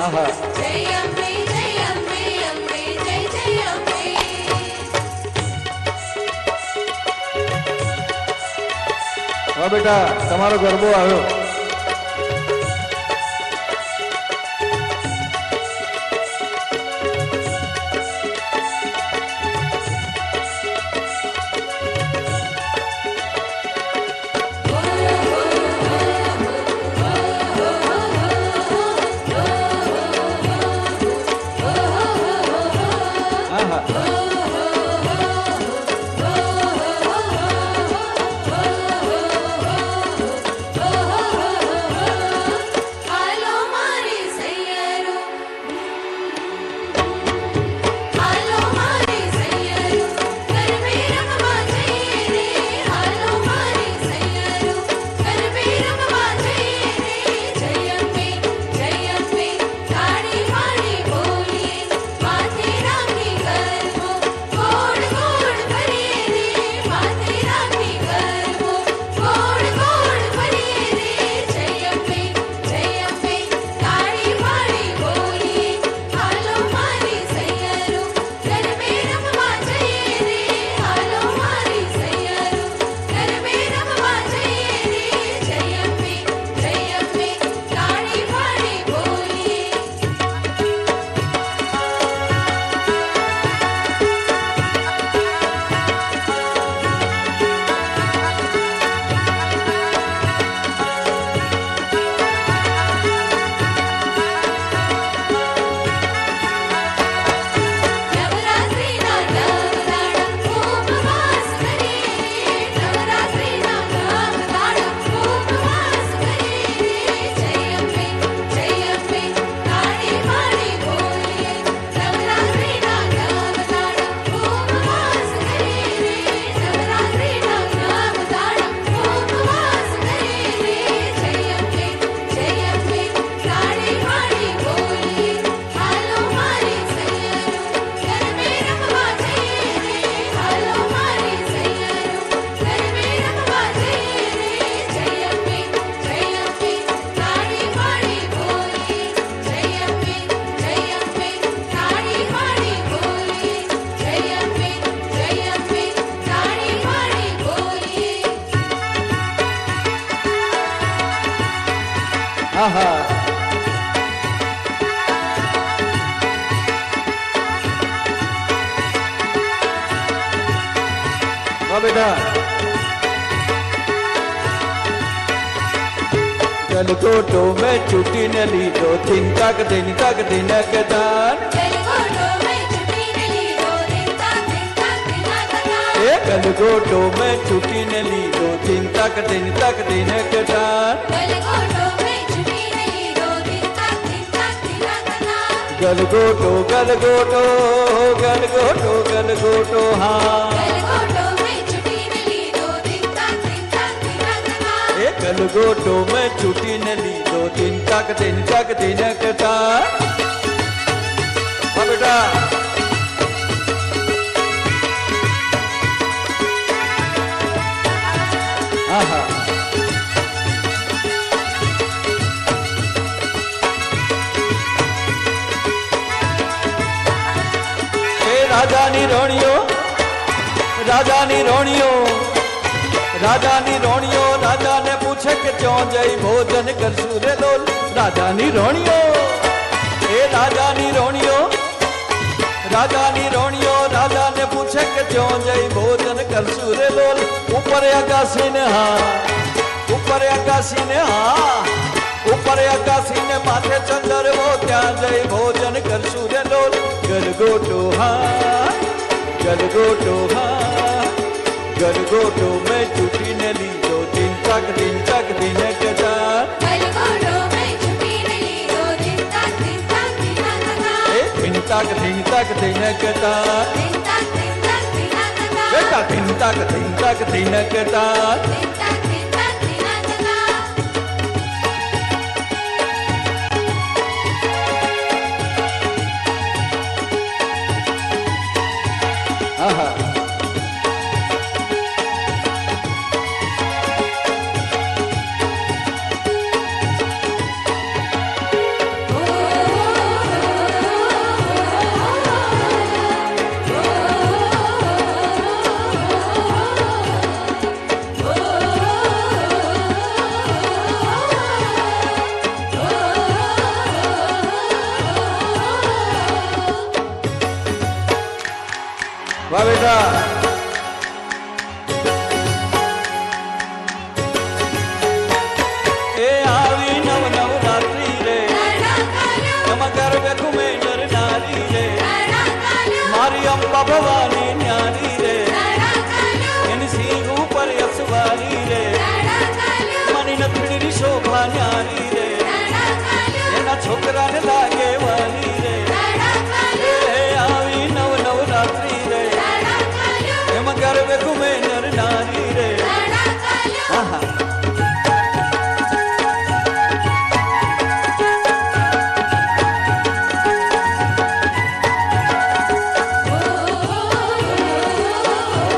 आहा जय अम्बे अम्बे जय अम्बे। हाँ बेटा तमारो गरबो आयो। आहा वाह बेटा गलगोटो में छुट्टी न ली दो दिन तक दिन के दान गलगोटो में छुट्टी न ली दो दिन तक दिन के दान गलगोटो गलगोटो गलगोटो गलगोटो हाँ गलगोटो में छुट्टी न ली दो दिन तक दिन के दान हाँ बेटा आहा राजानी रोणियो राजा ने पूछे कि क्यों जई भोजन कर सूरे लोल राजानी रोणियो राजा ने पूछे कि क्यों जई भोजन कर सूरे लोल ऊपर आकाशी ने माथे चंदर वो क्या जई भोजन कर सूरे लोल गलगोटो में छुट्टी न ली दो दिन तक दिन के दान गलगोटो में छुट्टी न ली दो दिन तक दिन के दान बेटा दिन के दान आहा डंगरां ने लाए